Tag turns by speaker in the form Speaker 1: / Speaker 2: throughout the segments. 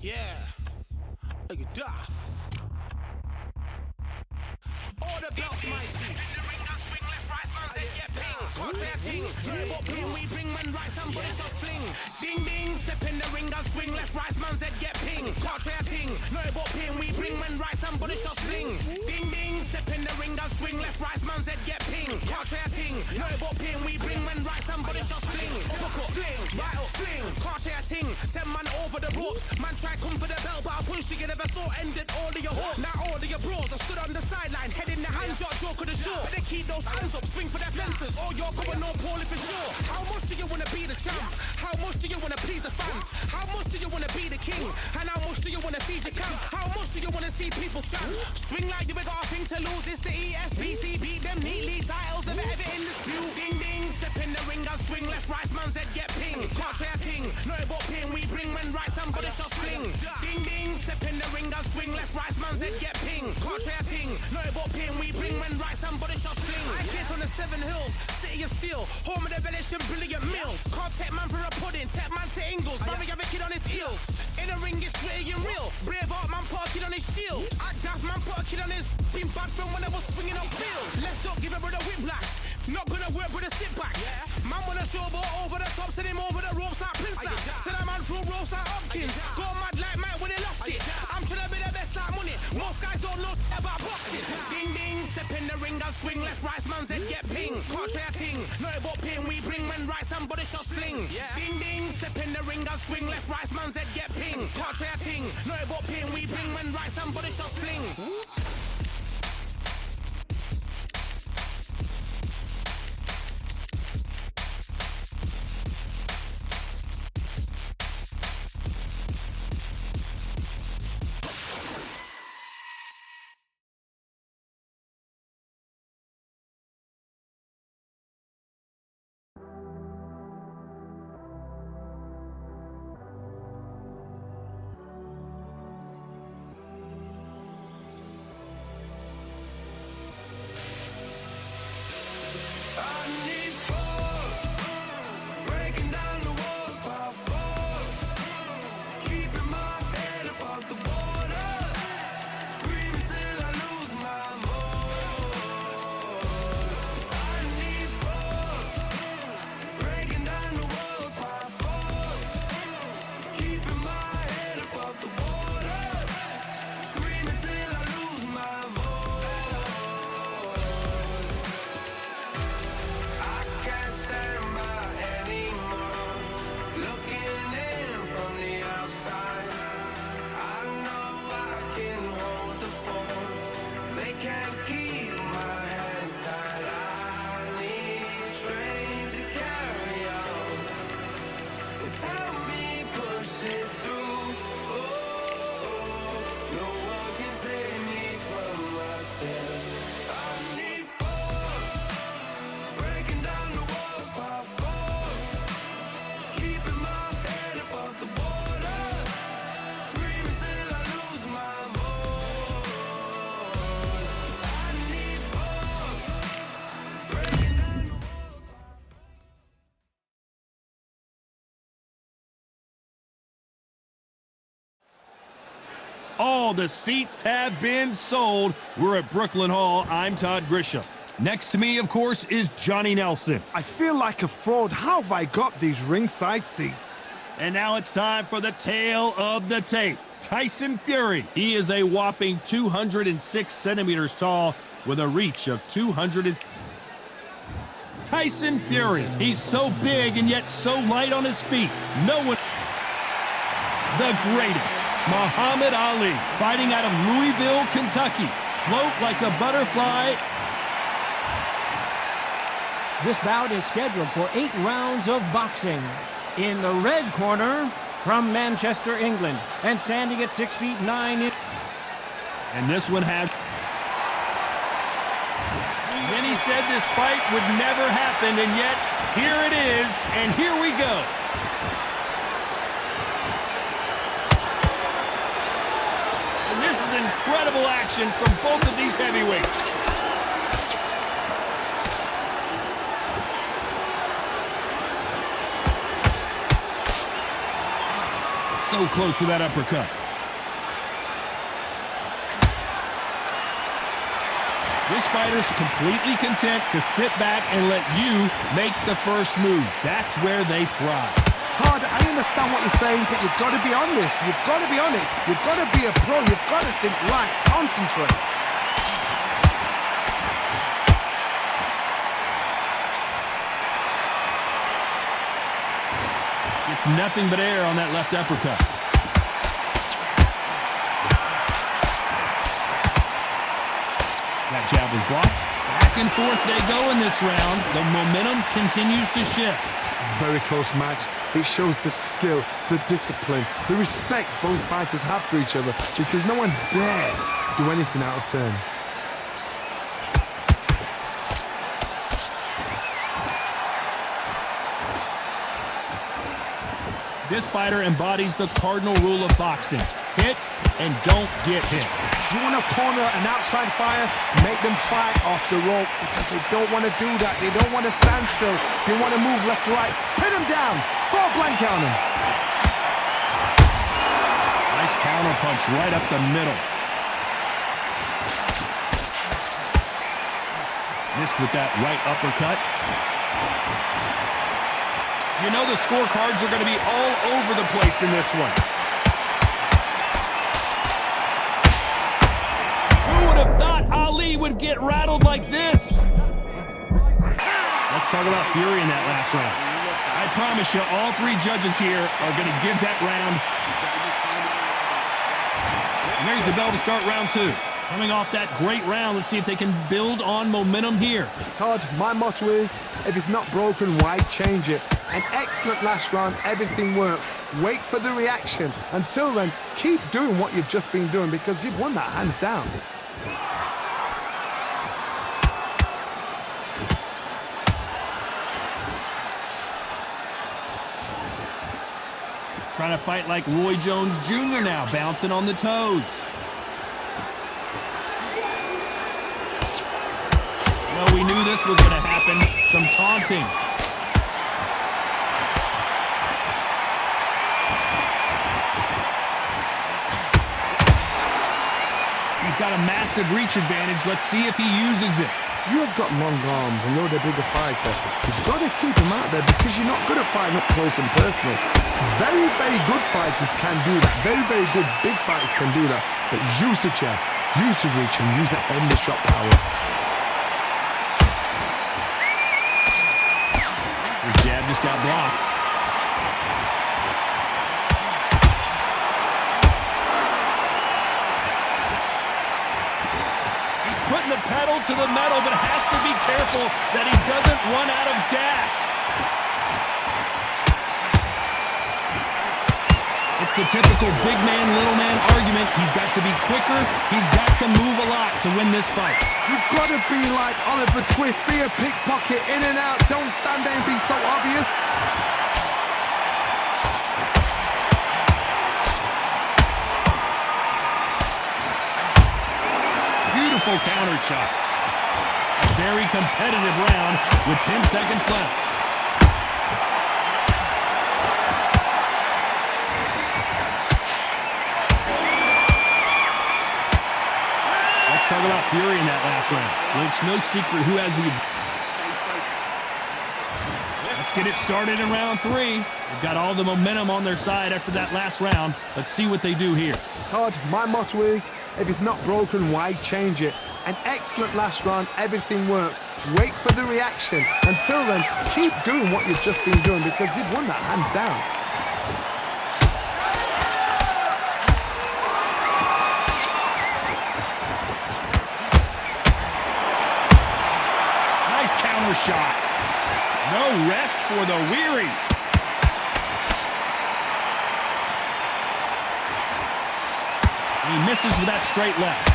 Speaker 1: Yeah. Are you daft? All the belts mighty. In the ring, I swing left, right, man said get ping. Can't try a ting. No but ping, we bring man right, somebody shots fling. Ding ding, step in the ring, I swing left, right, man said get ping. Can't try a ting. No but ping, we bring man right, somebody shots fling. Ding ding, step in the ring, I swing left, right, man said get ping. Can't try a ting. No but ping, we bring man right, somebody shots fling. Uppercut, fling, right up, fling. Can't try a ting. Send man over the ropes. Man try come for the belt, but I punched you never saw. Ended all of your hopes. Now all of your bros, I stood on the sideline, head in the hands, your joke of the show. Better keep those hands up, swing for their fences, or you're going no Paul if it's sure. How much do you wanna be the champ? How much do you wanna please the fans? How much do you wanna be the king? And how much do you wanna feed your camp? How much do you wanna see people chant? Swing like you got a thing to lose. It's the ESBC, beat them neatly. Titles never ever in dispute. Ding ding, step in the ring, I swing left, right, man's head get ping. Can't try a ting, no but ping. We bring men right, somebody shots fling. Ding ding, step in the ring, I swing left, right, man's head get ping. Can't try a ting, no but ping. We bring men right, somebody shots fling. I came from the 7 Hills, city of steel, home of the village and brilliant mills. Can't take man for a pudding, take man to Ingles. Brother have a kid on his heels. In the ring it's gritty and real. Brave art man put a kid on his shield. Act daft man put a kid on his. Been bad from when I was swinging on field. Left up give a brother whiplash. Not gonna work with a sit back. Man wanna showboat over the top, send him over the ropes like Prince Lass. Send a man through ropes like Hopkins. Go mad like Mike when he lost it. I'm trying to be the best like money. Most guys don't know about boxing. Ding ding, step in the ring, I swing left, right, man's head get ping. Can't try a ting, no but ping. We bring men right, somebody shots fling. Ding ding, step in the ring, I swing left, right, man's head get ping. Can't try a ting, no but ping. We bring men right, somebody shots fling.
Speaker 2: All the seats have been sold. We're at Brooklyn Hall. I'm Todd Grisham. Next to me, of course, is Johnny Nelson.
Speaker 3: I feel like a fraud. How have I got these ringside seats?
Speaker 2: And now it's time for the tale of the tape. Tyson Fury. He is a whopping 206 centimeters tall with a reach of 200. Tyson Fury. He's so big and yet so light on his feet. No one. The greatest. Muhammad Ali, fighting out of Louisville, Kentucky. Float like a butterfly.
Speaker 4: This bout is scheduled for 8 rounds of boxing. In the red corner, from Manchester, England, and standing at 6 feet 9
Speaker 2: And this one has... Many said this fight would never happen, and yet here it is, and here we go. This is incredible action from both of these heavyweights. So close with that uppercut. This fighter's completely content to sit back and let you make the first move. That's where they thrive.
Speaker 3: Todd, I understand what you're saying, but you've got to be on this. You've got to be on it. You've got to be a pro. You've got to think right. Concentrate.
Speaker 2: It's nothing but air on that left uppercut. That jab was blocked. Back and forth they go in this round. The momentum continues to shift.
Speaker 3: Very close match. It shows the skill, the discipline, the respect both fighters have for each other, because no one dare do anything out of turn.
Speaker 2: This fighter embodies the cardinal rule of boxing. Hit and don't get hit.
Speaker 3: You want to corner an outside fighter, make them fight off the rope, because they don't want to do that. They don't want to stand still. They want to move left to right. Pin them down. Fall blank on them.
Speaker 2: Nice counter punch right up the middle. Missed with that right uppercut. You know the scorecards are going to be all over the place in this one. Ali would get rattled like this. Let's talk about fury in that last round. I promise you, all three judges here are going to give that round. And there's the bell to start round two. Coming off that great round, let's see if they can build on momentum here.
Speaker 3: Todd, my motto is, if it's not broken, why change it? An excellent last round, everything works. Wait for the reaction. Until then, keep doing what you've just been doing, because you've won that hands down.
Speaker 2: Trying to fight like Roy Jones Jr. now, bouncing on the toes. Well, we knew this was going to happen. Some taunting. He's got a massive reach advantage. Let's see if he uses it.
Speaker 3: You have got long arms and you're the bigger fighter. You've got to keep them out there, because you're not good at fighting up close and personal. Very, very good fighters can do that. Very, very good big fighters can do that. But use the jab, use the reach, and use that end of shot power.
Speaker 2: His jab just got blocked. He's putting the pedal to the metal, but has to be careful that he doesn't run out of gas. It's the typical big man, little man argument. He's got to be quicker. He's got to move a lot to win this fight.
Speaker 3: You've got to be like Oliver Twist. Be a pickpocket, in and out. Don't stand there and be so obvious.
Speaker 2: Beautiful counter shot. A very competitive round with 10 seconds left. Talk about fury in that last round. Well, it's no secret who has the... Let's get it started in round three. They've got all the momentum on their side after that last round. Let's see what they do here.
Speaker 3: Todd, my motto is, if it's not broken, why change it? An excellent last round, everything works. Wait for the reaction. Until then, keep doing what you've just been doing, because you've won that hands down.
Speaker 2: Shot. No rest for the weary. He misses with that straight left.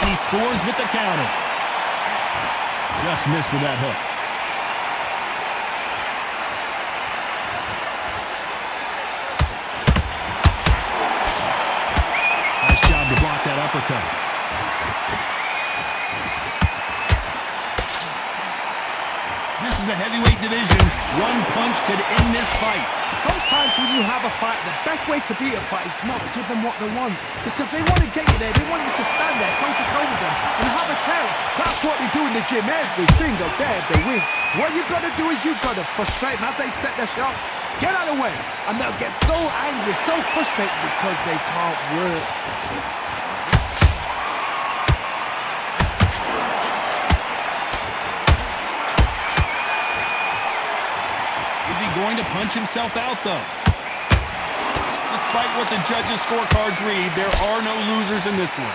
Speaker 2: And he scores with the counter. Just missed with that hook. Mexico. This is the heavyweight division. One punch could end this fight.
Speaker 3: Sometimes when you have a fight, the best way to beat a fight is not give them what they want. Because they want to get you there. They want you to stand there toe-to-toe with them and have a terror. That's what they do in the gym every single day of the week. What you've got to do is you've got to frustrate them as they set their shots. Get out of the way. And they'll get so angry, so frustrated because they can't work.
Speaker 2: Is he going to punch himself out, though? Despite what the judges' scorecards read, there are no losers in this one.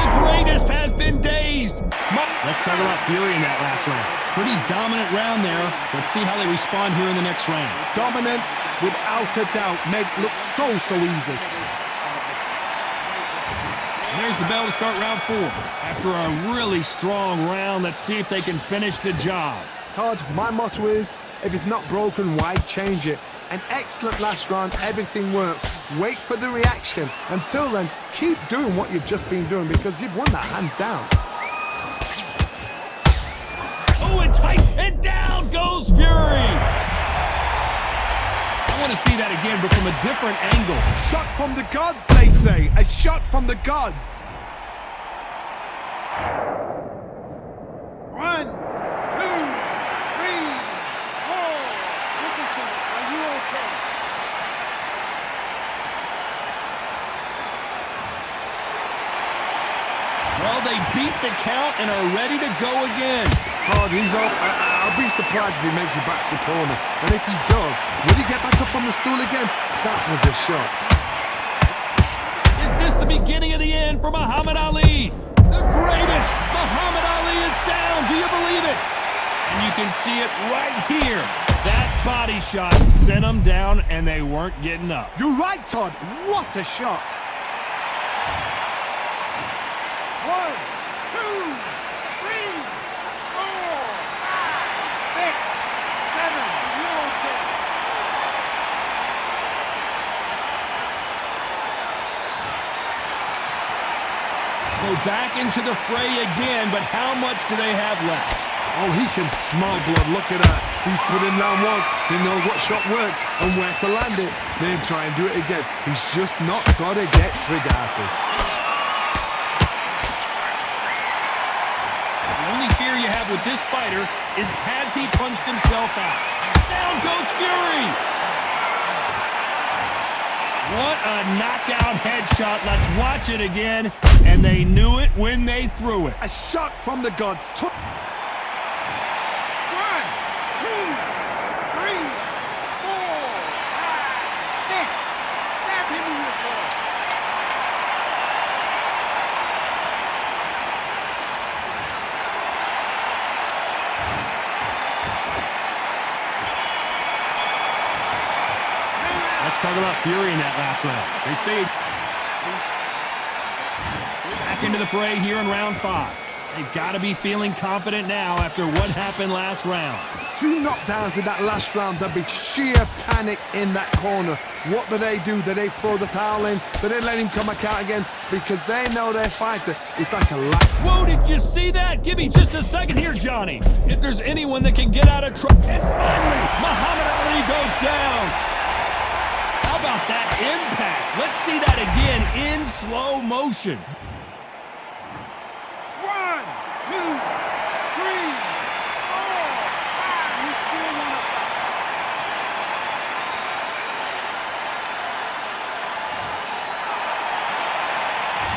Speaker 2: The greatest has been dazed. Let's talk about Fury in that last round. Pretty dominant round there. Let's see how they respond here in the next round.
Speaker 3: Dominance, without a doubt, make look so easy.
Speaker 2: There's the bell to start round 4. After a really strong round, let's see if they can finish the job.
Speaker 3: Todd, my motto is, if it's not broken, why change it? An excellent last round, everything works. Wait for the reaction. Until then, keep doing what you've just been doing because you've won that hands down.
Speaker 2: Oh, and tight, and down goes Fury! I want to see that again, but from a different angle.
Speaker 3: Shot from the gods, they say. A shot from the gods.
Speaker 5: 1, 2, 3, 4. Listen to me. Are you okay?
Speaker 2: Well, they beat the count and are ready to go again.
Speaker 3: Todd, he's up. I'll be surprised if he makes it back to the corner. And if he does, will he get back up on the stool again? That was a shot.
Speaker 2: Is this the beginning of the end for Muhammad Ali? The greatest! Muhammad Ali is down! Do you believe it? And you can see it right here. That body shot sent them down, and they weren't getting up.
Speaker 3: You're right, Todd. What a shot.
Speaker 5: 1, 2, 3, 4, 5, 6, 7. Are you okay?
Speaker 2: So back into the fray again, but how much do they have left?
Speaker 3: Oh, he can smell blood. Look at that. He's put in down once. He knows what shot works and where to land it. Then try and do it again. He's just not got to get trigger happy.
Speaker 2: The only fear you have with this fighter is has he punched himself out? Down goes Fury! What a knockout headshot. Let's watch it again. And they knew it when they threw it.
Speaker 3: A shot from the gods.
Speaker 5: 1, 2, 3, 4, 5, 6, 7. Give me your ball.
Speaker 2: Let's talk about Fury in that last round. They say back into the fray here in round 5. They've got to be feeling confident now after what happened last round.
Speaker 3: 2 knockdowns in that last round. There'll be sheer panic in that corner. What do? Do they throw the towel in? Do they let him come back out again? Because they know their fighter is like a light.
Speaker 2: Whoa, did you see that? Give me just a second here, Johnny. If there's anyone that can get out of trouble. And finally, Muhammad Ali goes down. How about that impact? Let's see that again in slow motion.
Speaker 5: 1, 2, 3, 4, 5. You still want to fight?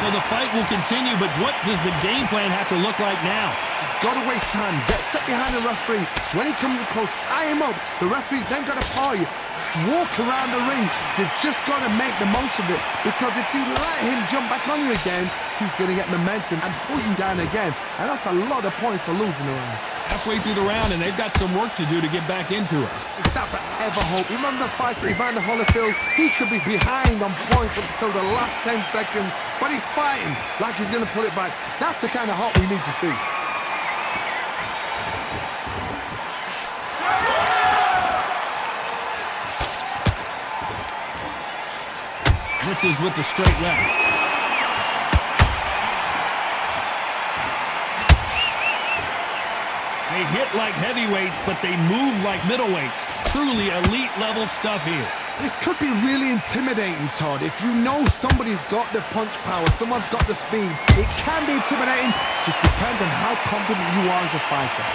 Speaker 2: So the fight will continue, but what does the game plan have to look like now?
Speaker 3: He's got to waste time. Step behind the referee. When he comes close, tie him up. The referee's then got to paw you. Walk around the ring. You've just got to make the most of it. Because if you let him jump back on you again, he's going to get momentum and pull you down again. And that's a lot of points to lose in a round.
Speaker 2: Halfway through the round, and they've got some work to do to get back into it.
Speaker 3: Is that forever hope? Remember the fighter Evander Holyfield? He could be behind on points until the last 10 seconds, but he's fighting like he's going to pull it back. That's the kind of hope we need to see.
Speaker 2: Misses with the straight left. They hit like heavyweights, but they move like middleweights. Truly elite level stuff here.
Speaker 3: This could be really intimidating, Todd. If you know somebody's got the punch power, someone's got the speed, it can be intimidating. Just depends on how confident you are as a fighter.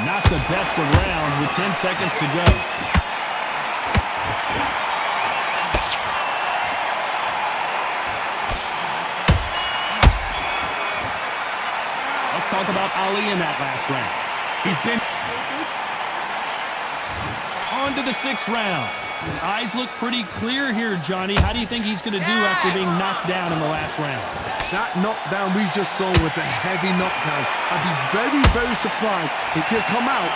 Speaker 2: Not the best of rounds with 10 seconds to go. Let's talk about Ali in that last round. He's been on to the 6th round. His eyes look pretty clear here, Johnny. How do you think he's going to do after being knocked down in the last round?
Speaker 3: That knockdown we just saw was a heavy knockdown. I'd be very, very surprised if he'll come out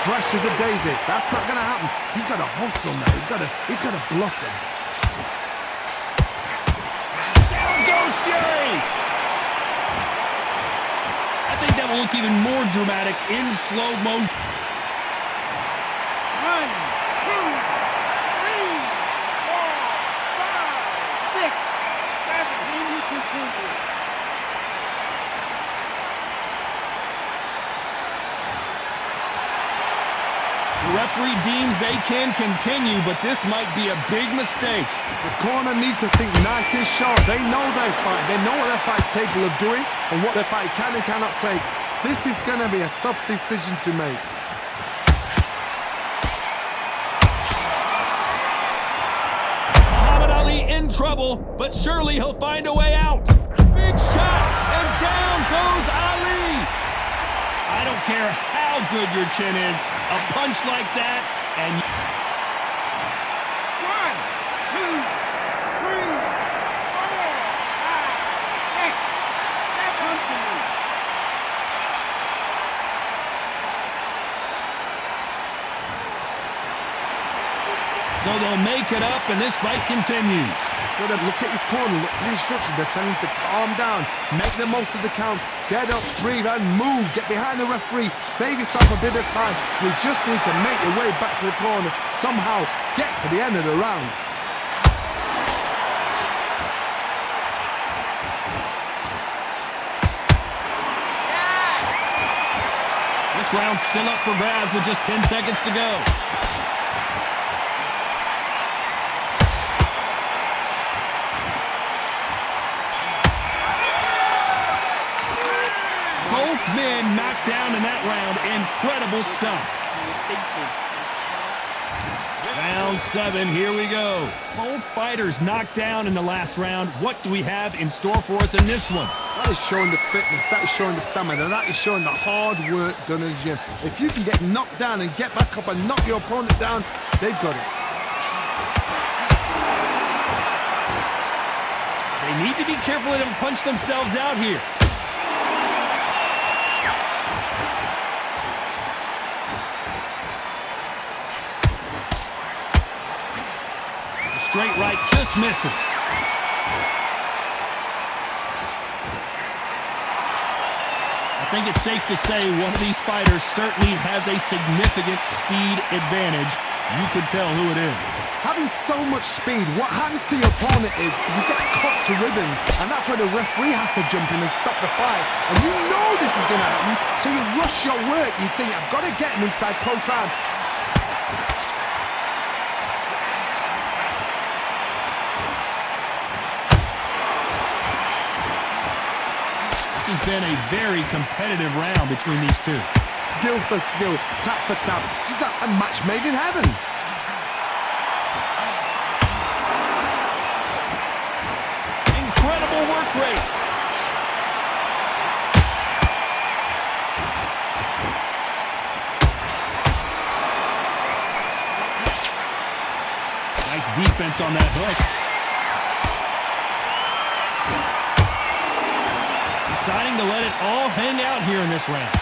Speaker 3: fresh as a daisy. That's not going to happen. He's got to hustle now. He's got to bluff him.
Speaker 2: Down goes Fury! I think that will look even more dramatic in slow motion.
Speaker 5: 1, 2, 3, 4, 5, 6, 7. Then you continue.
Speaker 2: The referee deems they can continue, but this might be a big mistake.
Speaker 3: The corner needs to think nice and sharp. They know their fight. They know what their fight's capable of doing and what their fight can and cannot take. This is going to be a tough decision to make.
Speaker 2: Muhammad Ali in trouble, but surely he'll find a way out. Big shot, and down goes Ali. I don't care how good your chin is, a punch like that, and
Speaker 5: 1, 2, 3, 4, 5, 6, 7. Continue.
Speaker 2: so they'll make it up, and this fight continues.
Speaker 3: Look at his corner, look at the instructions. They're telling him to calm down, make the most of the count, get up, breathe, and move. Get behind the referee, save yourself a bit of time. You just need to make your way back to the corner, somehow get to the end of the round.
Speaker 2: This round's still up for grabs with just 10 seconds to go. Both men knocked down in that round. Incredible stuff. Round 7, here we go. Both fighters knocked down in the last round. What do we have in store for us in this one?
Speaker 3: That is showing the fitness, that is showing the stamina, that is showing the hard work done in the gym. If you can get knocked down and get back up and knock your opponent down, they've got it.
Speaker 2: They need to be careful they don't punch themselves out here. The straight right just misses. I think it's safe to say one of these fighters certainly has a significant speed advantage. You can tell who it is.
Speaker 3: Having so much speed, what happens to your opponent is you get cut to ribbons, and that's where the referee has to jump in and stop the fight. And you know this is going to happen, so you rush your work. You think, I've got to get him inside close round.
Speaker 2: This has been a very competitive round between these two.
Speaker 3: Skill for skill, tap for tap. Just like a match made in heaven.
Speaker 2: Incredible work rate. Nice defense on that hook. Deciding to let it all hang out here in this round.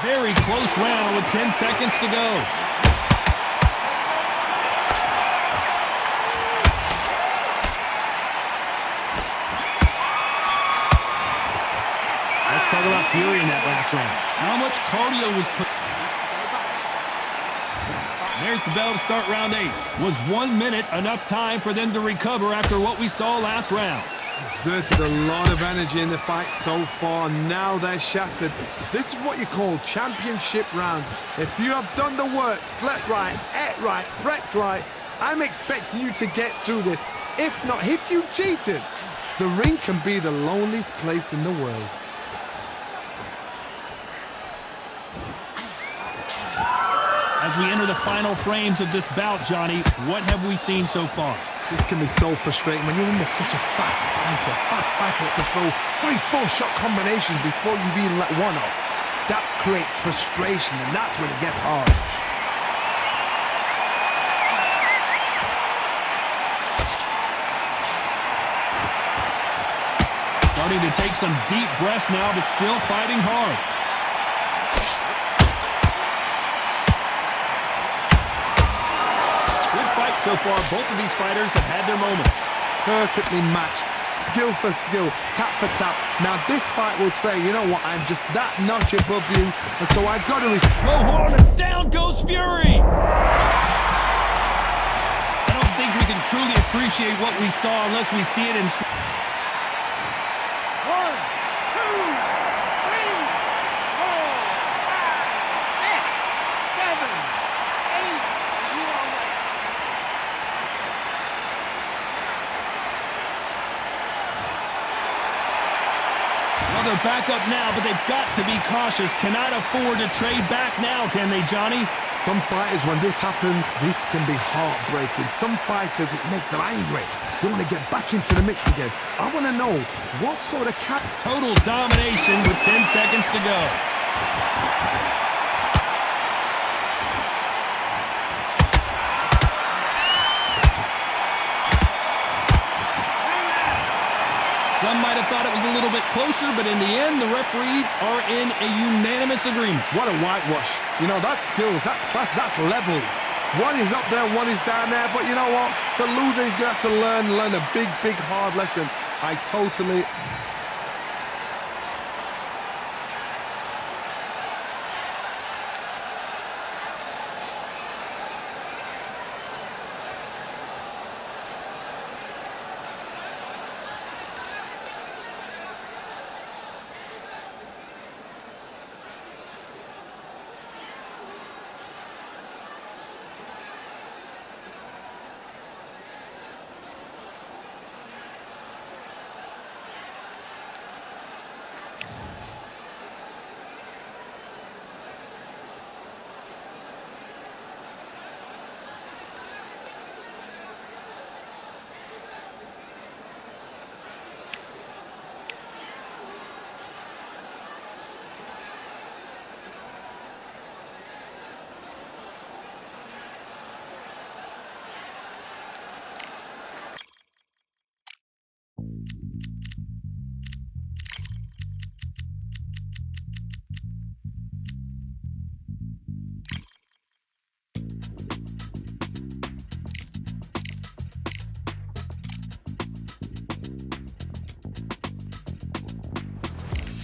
Speaker 2: Very close round with 10 seconds to go. Let's talk about Fury in that last round. How much cardio was put... There's the bell to start round 8. Was 1 minute enough time for them to recover after what we saw last round?
Speaker 3: Exerted a lot of energy in the fight so far. Now they're shattered. This is what you call championship rounds. If you have done the work, slept right, ate right, prepped right, I'm expecting you to get through this. If not, if you've cheated, the ring can be the loneliest place in the world.
Speaker 2: As we enter the final frames of this bout, Johnny, what have we seen so far?
Speaker 3: This can be so frustrating when you're under such a fast fighter that can throw 3-4 shot combinations before you've even let one off. That creates frustration, and that's when it gets hard.
Speaker 2: Starting to take some deep breaths now, but still fighting hard. So far, both of these fighters have had their moments.
Speaker 3: Perfectly matched, skill for skill, tap for tap. Now this fight will say, you know what, I'm just that notch above you, and so I've got to...
Speaker 2: Whoa, hold on, and down goes Fury! I don't think we can truly appreciate what we saw unless we see it in...
Speaker 5: 1, 2, 3, 4, 5, 6, 7, 8. You are right.
Speaker 2: Well, they're back up now, but they've got to be cautious. Cannot afford to trade back now, can they, Johnny?
Speaker 3: Some fighters, when this happens, this can be heartbreaking. Some fighters, it makes them angry. They want to get back into the mix again. I want to know what sort of cat...
Speaker 2: Total domination with 10 seconds to go. Some might have thought it was a little bit closer, but in the end, the referees are in a unanimous agreement.
Speaker 3: What a whitewash. You know, that's skills, that's class, that's levels. One is up there, one is down there, but you know what? The loser is going to have to learn a big, big, hard lesson. I totally...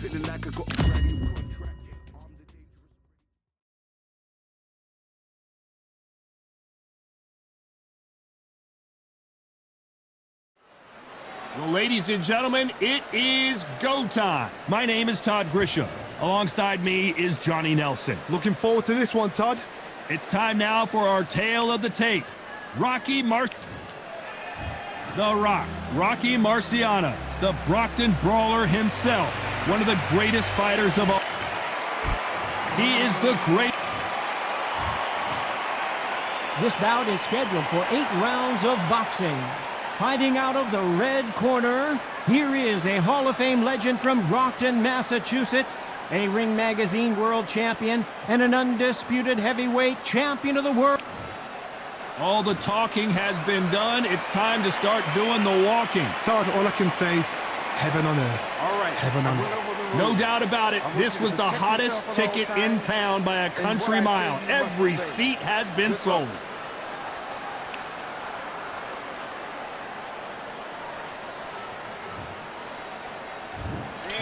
Speaker 3: Feeling like I got a brand new contract.
Speaker 2: Well, ladies and gentlemen, it is go time. My name is Todd Grisham. Alongside me is Johnny Nelson.
Speaker 3: Looking forward to this one, Todd.
Speaker 2: It's time now for our tale of the tape. Rocky Marciano, the Brockton Brawler himself, one of the greatest fighters of all. He is the great.
Speaker 4: This bout is scheduled for 8 rounds of boxing. Fighting out of the red corner, here is a Hall of Fame legend from Brockton, Massachusetts, a Ring Magazine world champion, and an undisputed heavyweight champion of the world.
Speaker 2: All the talking has been done. It's time to start doing the walking.
Speaker 3: Todd, all I can say, heaven on earth.
Speaker 5: All right.
Speaker 3: Heaven on earth.
Speaker 2: No doubt about it, this was the hottest ticket in town by a country mile. Every seat has been sold.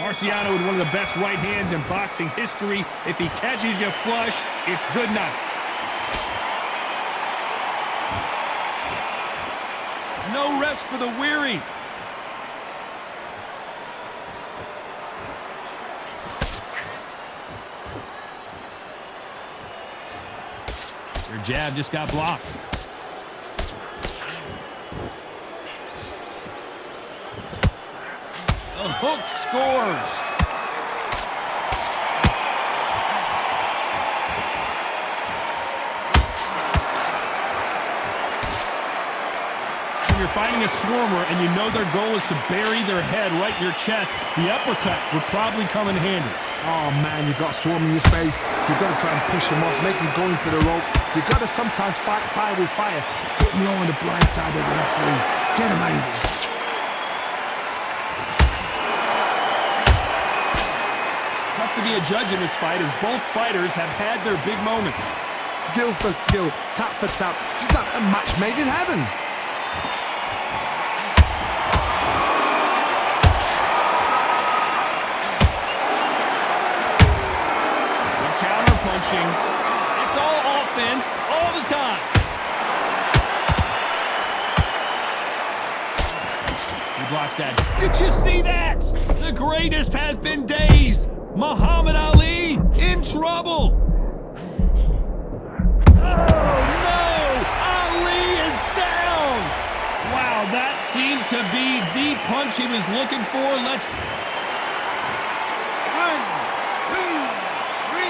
Speaker 2: Marciano with one of the best right hands in boxing history. If he catches you flush, it's good night. No rest for the weary. Your jab just got blocked. The hook scores. When you're fighting a swarmer and you know their goal is to bury their head right in your chest, the uppercut would probably come in handy.
Speaker 3: Oh man, you've got a swarm in your face. You've got to try and push him off, make him go into the rope. You've got to sometimes fight fire with fire. Put me on the blind side of the referee. Get him angry.
Speaker 2: Tough to be a judge in this fight as both fighters have had their big moments.
Speaker 3: Skill for skill, tap for tap. She's like a match made in heaven.
Speaker 2: It's all offense all the time. He blocks that. Did you see that? The greatest has been dazed. Muhammad Ali in trouble. Oh, no! Ali is down! Wow, that seemed to be the punch he was looking for. Let's...
Speaker 5: 1, 2, 3,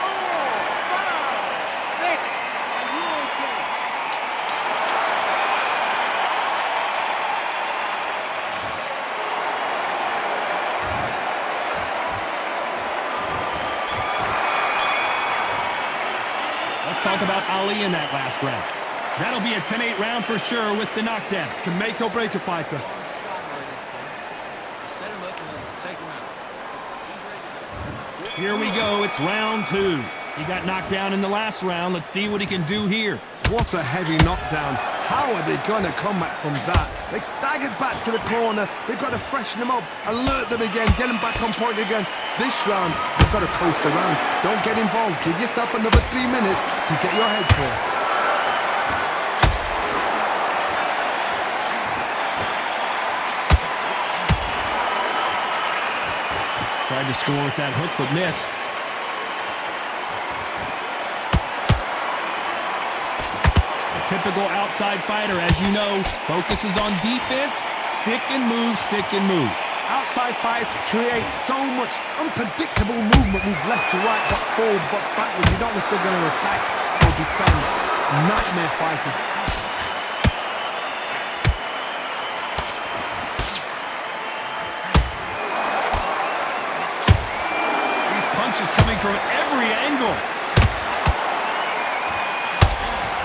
Speaker 5: 4, 5, 6. Are you okay?
Speaker 2: Let's talk about Ali in that last round. That'll be a 10-8 round for sure with the knockdown.
Speaker 3: Can make or break a fighter.
Speaker 5: Set him up and then take him out. He's ready to go.
Speaker 2: Here we go, it's round 2. He got knocked down in the last round. Let's see what he can do here.
Speaker 3: What a heavy knockdown. How are they going to come back from that? They staggered back to the corner. They've got to freshen them up, alert them again, get them back on point again. This round, they've got to coast around. Don't get involved. Give yourself another 3 minutes to get your head clear.
Speaker 2: Tried to score with that hook, but missed. A typical outside fighter, as you know, focuses on defense, stick and move, stick and move.
Speaker 3: Outside fights create so much unpredictable movement. Move left to right, box forward, box backwards. You don't know if they're going to attack or defend. Nightmare fighters.
Speaker 2: These punches coming from every angle.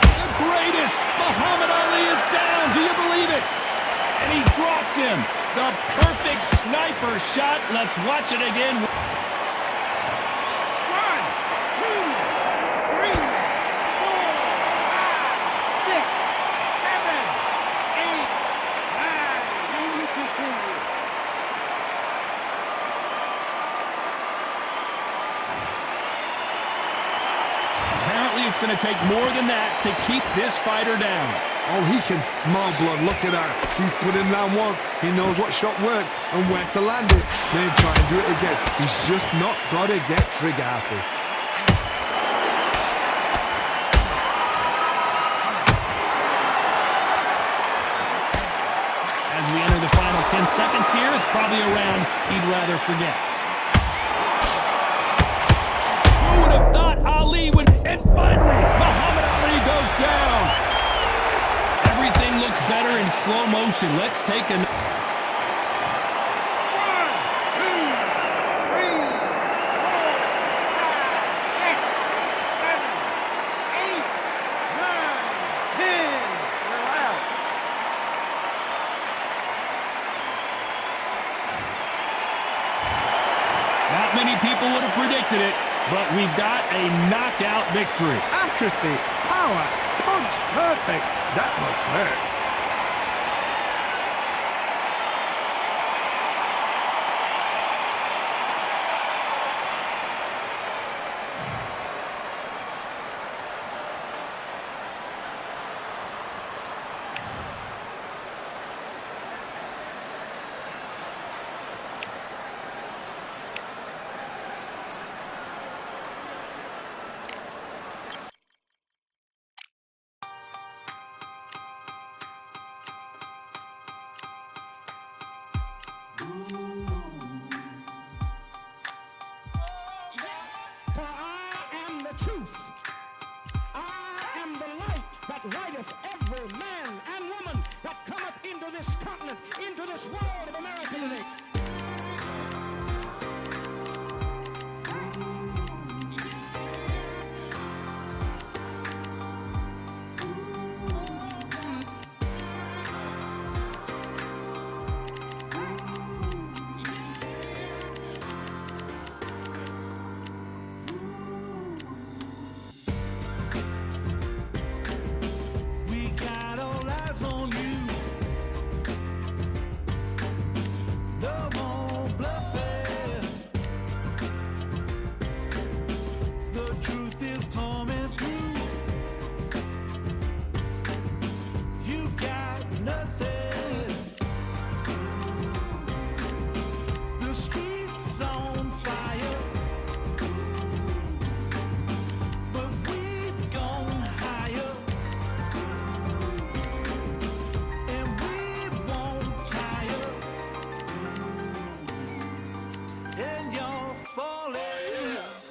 Speaker 2: The greatest! Muhammad Ali is down! Do you believe it? And he dropped him. The perfect sniper shot. Let's watch it again.
Speaker 5: 1, 2, 3, 4, 5, 6, 7, 8, 9. Then you continue.
Speaker 2: Apparently, it's going to take more than that to keep this fighter down.
Speaker 3: Oh, he can smell blood. Look at that. He's put in round once. He knows what shot works and where to land it. Then try and do it again. He's just not got to get trigger happy.
Speaker 2: As we enter the final 10 seconds here, it's probably a round he'd rather forget. Who would have thought Ali would... And finally, Muhammad Ali goes down. Everything looks better in slow motion. Let's take a... 1, 2, 3, 4, 5,
Speaker 5: 6, 7, 8, 9, 10. We're out.
Speaker 2: Not many people would have predicted it, but we've got a knockout victory.
Speaker 3: Accuracy, power, punch, perfect. That must hurt.
Speaker 5: that righteth every man and woman that cometh into this continent, into this world of America today.
Speaker 2: We got all eyes on you. No more bluffing. The truth is coming through. You got nothing. The streets on fire, but we've gone higher. And we won't tire. And you're falling.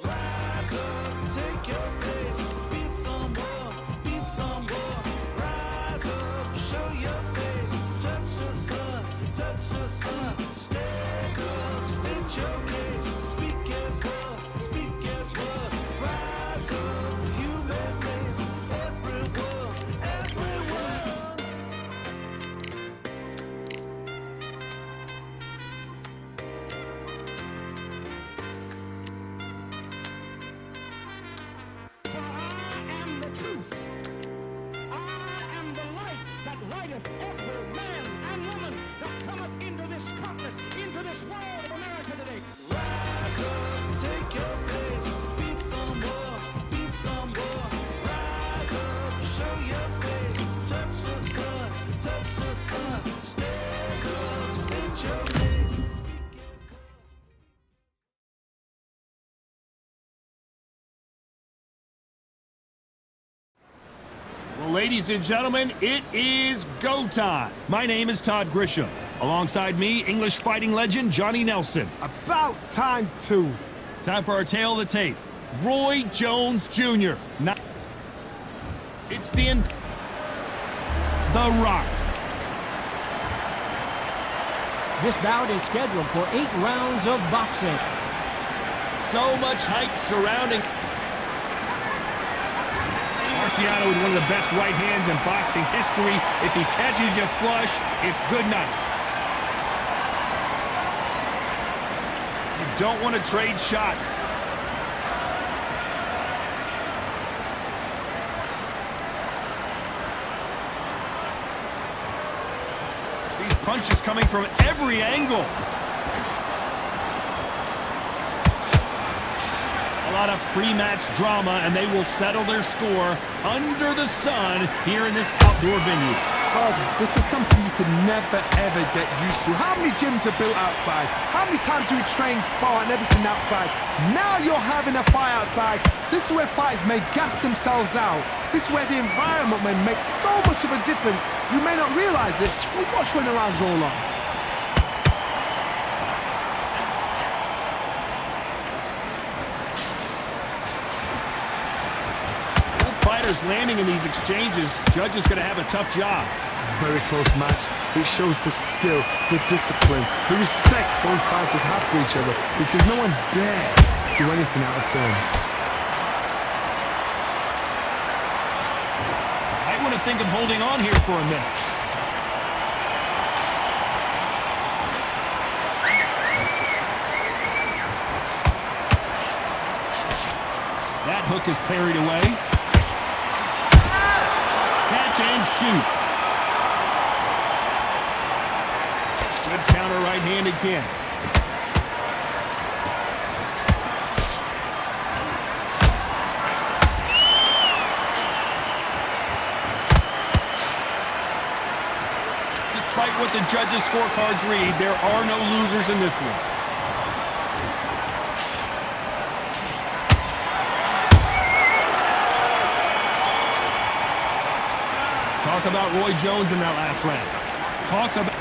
Speaker 2: Rise up, take your place. Be someone, be someone. Rise up, show your face. Touch the sun, touch the sun. Stand up, state your case. Speak as one, speak as one. Rise up, human race. Everyone, everyone.
Speaker 5: For I am the truth. I am the light that lighteth every man and woman that cometh into this continent, into this world of America today.
Speaker 2: Rise up, take your place. Be someone, be someone. Rise up, show your face. Touch the sun, touch the sun. Stand up, state your case. Well, ladies and gentlemen, it is go time. My name is Todd Grisham. Alongside me, English fighting legend Johnny Nelson.
Speaker 3: About time too.
Speaker 2: Time for our tale of the tape. Roy Jones Jr. It's the Rock.
Speaker 4: This bout is scheduled for 8 rounds of boxing.
Speaker 2: So much hype surrounding Marciano with one of the best right hands in boxing history. If he catches you flush, it's good night. You don't want to trade shots. These punches coming from every angle. A lot of pre-match drama, and they will settle their score under the sun here in this outdoor venue.
Speaker 3: Todd, this is something you could never ever get used to. How many gyms are built outside? How many times do we train, spar, and everything outside? Now you're having a fight outside. This is where fighters may gas themselves out. This is where the environment may make so much of a difference. You may not realize it, but watch when the rounds roll on.
Speaker 2: Fighters landing in these exchanges, judge is going to have a tough job.
Speaker 3: Very close match. It shows the skill, the discipline, the respect both fighters have for each other, because no one dare do anything out of turn.
Speaker 2: I want to think of holding on here for a minute. That hook is parried away. Catch and shoot. Good counter right-handed kick. Despite what the judges' scorecards read, there are no losers in this one. Talk about Roy Jones in that last round. Talk about...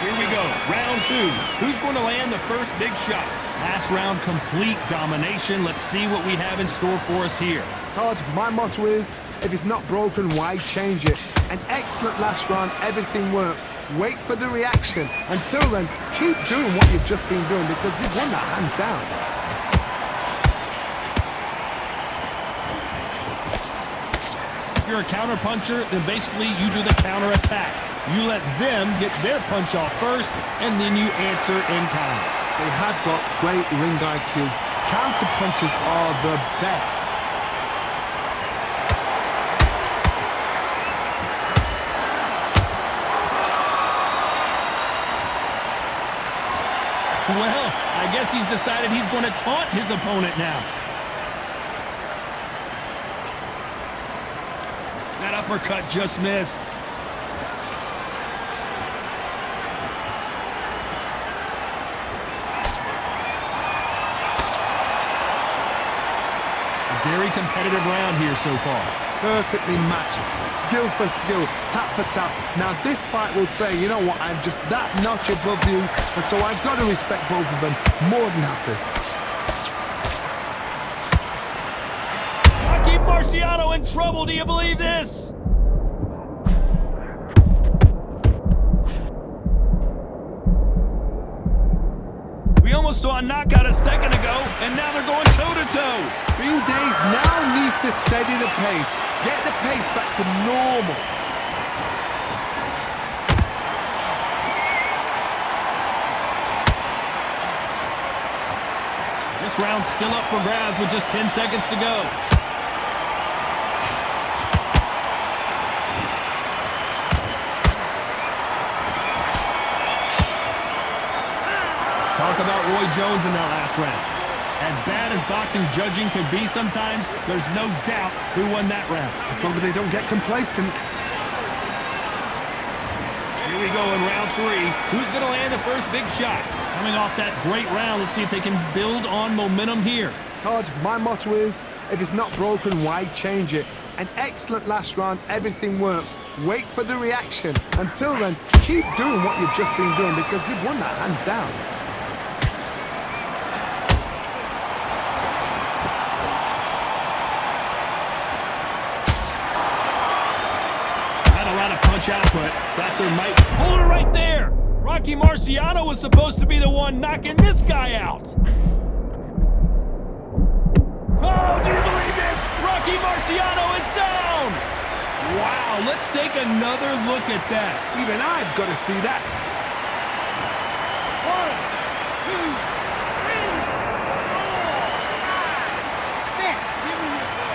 Speaker 2: Here we go. Round 2. Who's going to land the first big shot? Last round, complete domination. Let's see what we have in store for us here.
Speaker 3: Todd, my motto is, if it's not broken, why change it? An excellent last round, everything works. Wait for the reaction. Until then, keep doing what you've just been doing because you've won that hands down.
Speaker 2: If you're a counter puncher, then basically you do the counter attack. You let them get their punch off first, and then you answer in kind.
Speaker 3: They have got great ring IQ. Counter punches are the best.
Speaker 2: Well, I guess he's decided he's going to taunt his opponent now. That uppercut just missed. A very competitive round here so far.
Speaker 3: Perfectly matched, skill for skill, tap for tap. Now this fight will say, you know what, I'm just that notch above you, and so I've got to respect both of them more than happy.
Speaker 2: Rocky Marciano in trouble, do you believe this? We almost saw a knockout a second ago, and now they're going toe-to-toe.
Speaker 3: Bean Days now needs to steady the pace, get the pace back to normal.
Speaker 2: This round's still up for grabs with just 10 seconds to go. Let's talk about Roy Jones in that last round. As bad as boxing judging can be sometimes, there's no doubt who won that round.
Speaker 3: As long as they don't get complacent.
Speaker 2: Here we go in round 3. Who's going to land the first big shot? Coming off that great round, let's see if they can build on momentum here.
Speaker 3: Todd, my motto is, if it's not broken, why change it? An excellent last round, everything works. Wait for the reaction. Until then, keep doing what you've just been doing because you've won that hands down.
Speaker 2: Punch output. Thought there might hold it right there. Rocky Marciano was supposed to be the one knocking this guy out. Oh, do you believe this? Rocky Marciano is down. Wow, let's take another look at that.
Speaker 3: Even I've got to see that.
Speaker 2: 1, 2, 3, 4, 5, 6, 7, 8.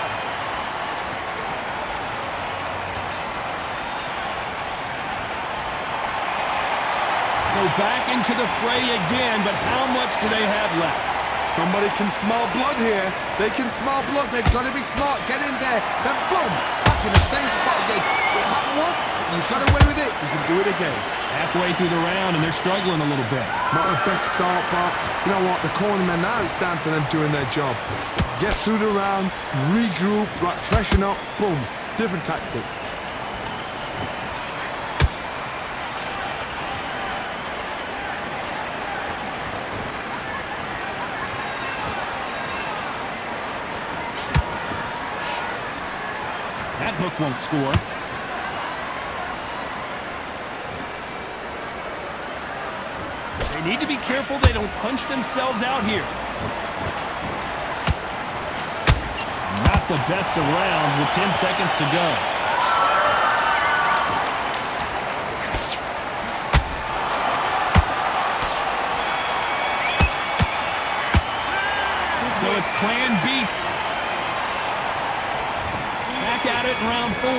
Speaker 2: So back into the fray again, but how much do they have left?
Speaker 3: Somebody can smell blood here. They can smell blood. They've got to be smart. Get in there. Then boom, back in the same spot again. It happened once. You got away with it. You can do it again.
Speaker 2: Halfway through the round, and they're struggling a little bit.
Speaker 3: Not the best start, but you know what? The cornermen now, it's down to them doing their job. Get through the round, regroup, right, freshen up, boom. Different tactics.
Speaker 2: That hook won't score. They need to be careful they don't punch themselves out here. Not the best of rounds with 10 seconds to go. So it's plan B. Back at it in round 4.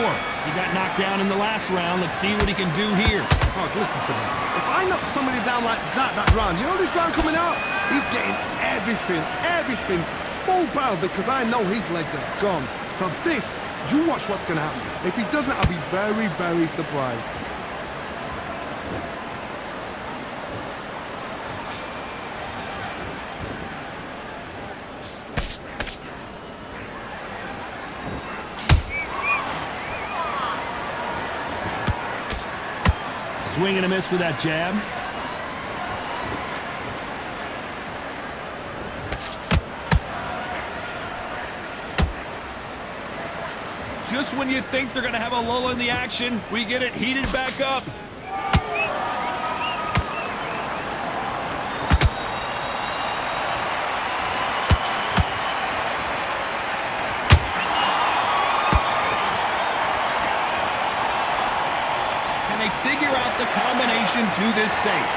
Speaker 2: He got knocked down in the last round. Let's see what he can do here.
Speaker 3: Oh, listen to me. If I knock somebody down like that round, you know this round coming out? He's getting everything, full barrel because I know his legs are gone. So this, you watch what's going to happen. If he doesn't, I'll be very, very surprised.
Speaker 2: Swing and a miss with that jab. Just when you think they're going to have a lull in the action, we get it heated back up. Can they figure out the combination to this safe?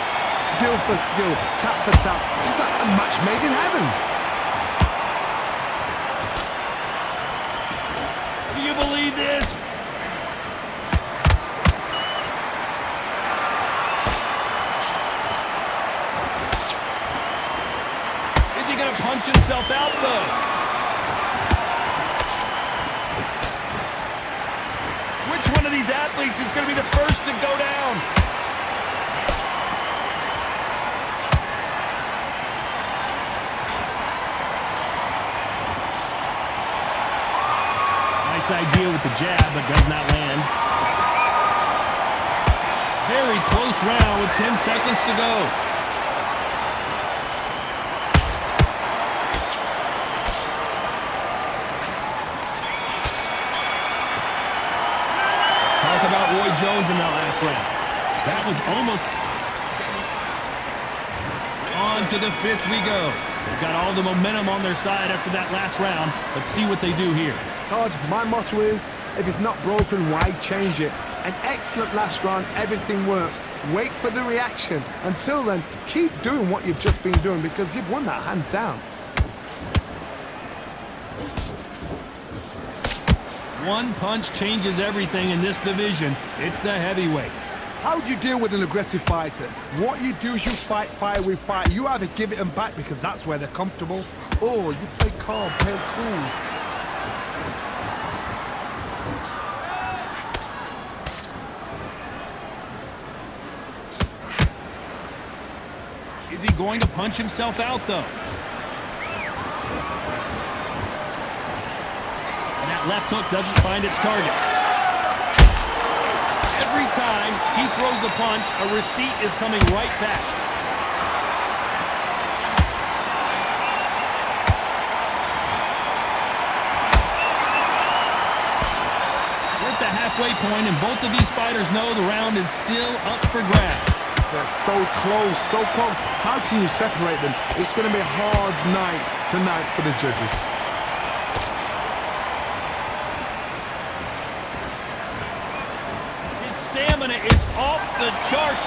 Speaker 3: Skill for skill, tap for tap, just like a match made in heaven.
Speaker 2: Do you believe this? Is he going to punch himself out, though? Which one of these athletes is going to be the first to go down? Nice idea with the jab, but does not land. Very close round with 10 seconds to go. Talk about Roy Jones in that last round. That was almost... On to the fifth we go. They've got all the momentum on their side after that last round. Let's see what they do here.
Speaker 3: Todd, my motto is, if it's not broken, why change it? An excellent last round, everything works. Wait for the reaction. Until then, keep doing what you've just been doing because you've won that hands down.
Speaker 2: One punch changes everything in this division. It's the heavyweights.
Speaker 3: How do you deal with an aggressive fighter? What you do is you fight fire with fire. You either give it them back because that's where they're comfortable, or you play calm, play cool.
Speaker 2: Is he going to punch himself out, though? And that left hook doesn't find its target. Every time he throws a punch, a receipt is coming right back. We're at the halfway point, and both of these fighters know the round is still up for grabs.
Speaker 3: They're so close, so close. How can you separate them? It's going to be a hard night tonight for the judges.
Speaker 2: His stamina is off the charts.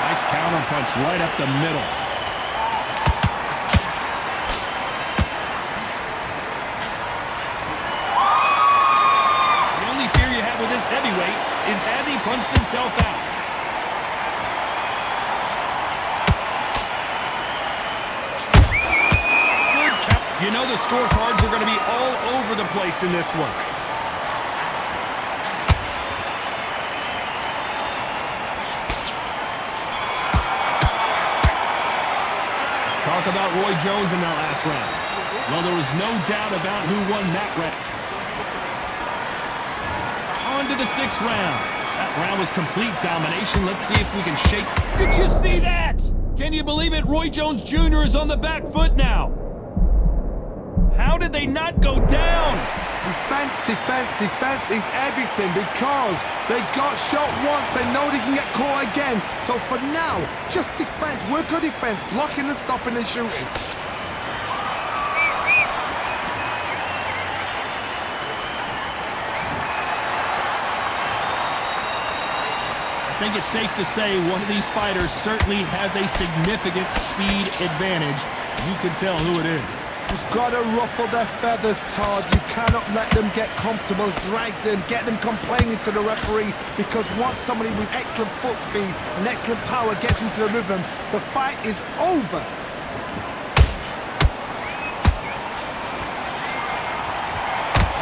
Speaker 2: Nice counter punch right up the middle. The only fear you have with this heavyweight is as he punched himself out. You know the scorecards are going to be all over the place in this one. Let's talk about Roy Jones in that last round. Well, there was no doubt about who won that round. On to the sixth round. That round was complete domination. Let's see if we can shake. Did you see that? Can you believe it? Roy Jones Jr. is on the back foot now. How did they not go down?
Speaker 3: Defense, defense, defense is everything because they got shot once. They know they can get caught again. So for now, just defense, work on defense, blocking and stopping and shooting.
Speaker 2: I think it's safe to say one of these fighters certainly has a significant speed advantage. You can tell who it is.
Speaker 3: You've got to ruffle their feathers, Todd. You cannot let them get comfortable, drag them, get them complaining to the referee, because once somebody with excellent foot speed and excellent power gets into the rhythm, the fight is over.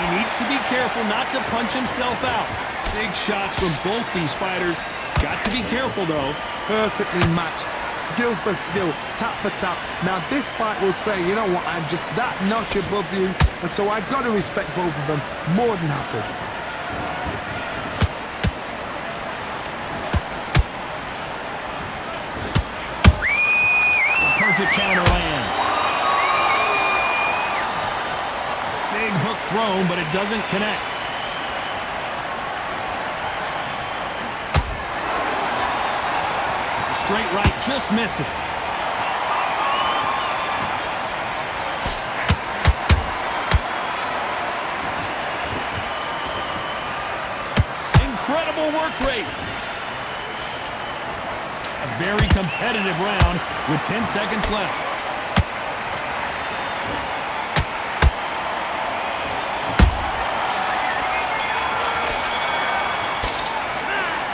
Speaker 2: He needs to be careful not to punch himself out. Big shots from both these fighters. Got to be careful, though.
Speaker 3: Perfectly matched. Skill for skill, tap for tap. Now this fight will say, you know what, I'm just that notch above you, and so I've got to respect both of them. More than happy.
Speaker 2: Perfect counter lands. Big hook thrown, but it doesn't connect. The straight right just misses. Incredible work rate. A very competitive round with 10 seconds left.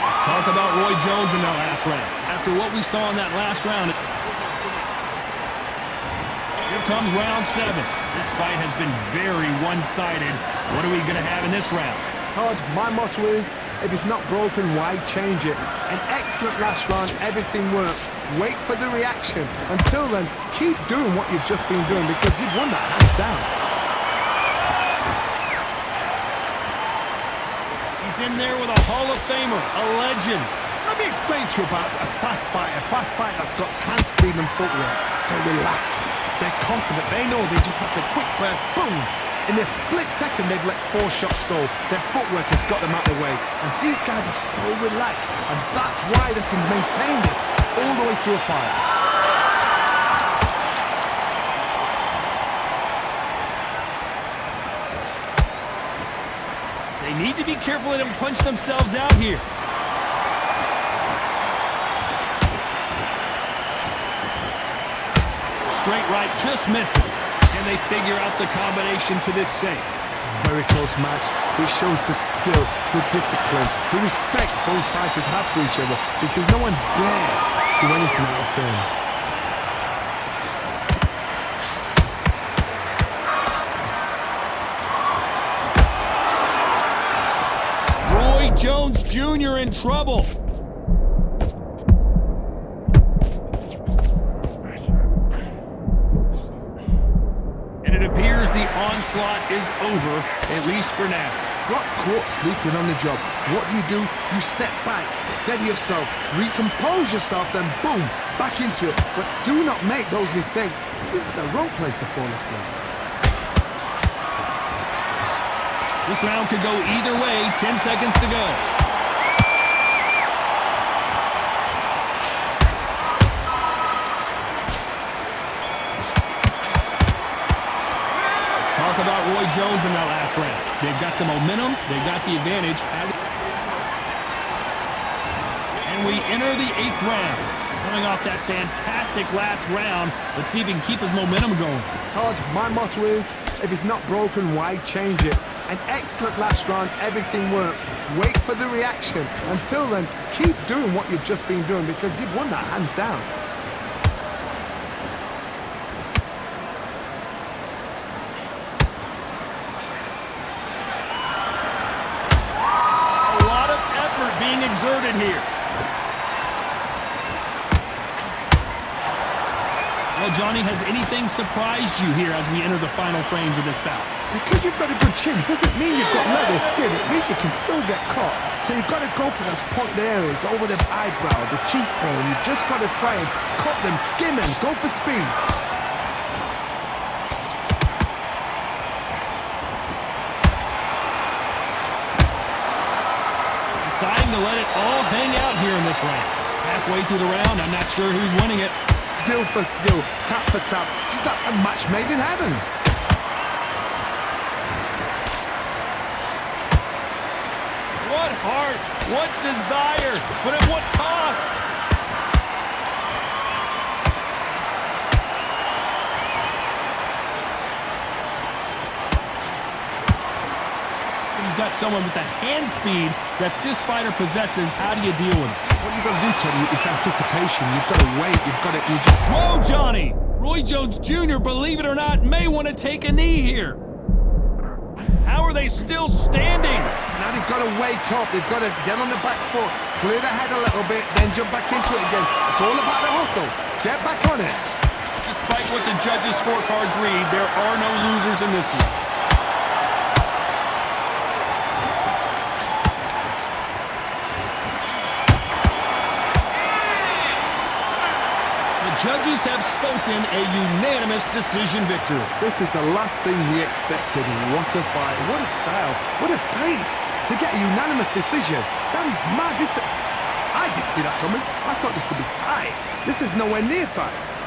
Speaker 2: Let's talk about Roy Jones in that last round. After what we saw in that last round, here comes round 7. This fight has been very one-sided. What are we going to have in this round?
Speaker 3: Todd, my motto is, if it's not broken, why change it? An excellent last round, everything worked. Wait for the reaction. Until then, keep doing what you've just been doing because you've won that hands down.
Speaker 2: He's in there with a Hall of Famer, a legend.
Speaker 3: Let me explain to you about a fast fighter that's got hand speed and footwork. They're relaxed, they're confident, they know they just have to quick burst, boom! In a split second, they've let 4 shots go. Their footwork has got them out of the way. And these guys are so relaxed. And that's why they can maintain this all the way through a fight.
Speaker 2: They need to be careful they don't punch themselves out here. Straight right just misses. And they figure out the combination to this safe.
Speaker 3: Very close match. It shows the skill, the discipline, the respect both fighters have for each other because no one dare do anything out of turn.
Speaker 2: Roy Jones Jr. in trouble. Onslaught is over, at least for now.
Speaker 3: Got caught sleeping on the job. What do? You step back, steady yourself, recompose yourself, then boom, back into it. But do not make those mistakes. This is the wrong place to fall asleep.
Speaker 2: This round could go either way, 10 seconds to go. Talk about Roy Jones in that last round. They've got the momentum, they've got the advantage. And we enter the 8th round. Coming off that fantastic last round, let's see if he can keep his momentum going.
Speaker 3: Todd, my motto is, if it's not broken, why change it? An excellent last round, everything works. Wait for the reaction. Until then, keep doing what you've just been doing because you've won that hands down.
Speaker 2: Being exerted here. Well, Johnny, has anything surprised you here as we enter the final frames of this bout?
Speaker 3: Because you've got a good chin doesn't mean you've got leather skin. It means you can still get caught. So you've got to go for those pointed areas over the eyebrow, the cheekbone. You've just got to try and cut them, skim them, go for speed.
Speaker 2: Deciding to let it all hang out here in this round. Halfway through the round, I'm not sure who's winning it.
Speaker 3: Skill for skill, tap for tap. Just like a match made in heaven.
Speaker 2: What heart, what desire, but at what cost? You've got someone with the hand speed that this fighter possesses. How do you deal with it?
Speaker 3: What you've got to do, Tony, is anticipation. You've got to wait. You've got to...
Speaker 2: Whoa, Johnny! Roy Jones Jr., believe it or not, may want to take a knee here. How are they still standing?
Speaker 3: Now they've got to wake up. They've got to get on the back foot, clear the head a little bit, then jump back into it again. It's all about the hustle. Get back on it.
Speaker 2: Despite what the judges' scorecards read, there are no losers in this one. Judges judges have spoken, a unanimous decision victory.
Speaker 3: This is the last thing we expected. What a fight, what a style, what a pace to get a unanimous decision. That is mad. I didn't see that coming. I thought this would be tight. This is nowhere near tight.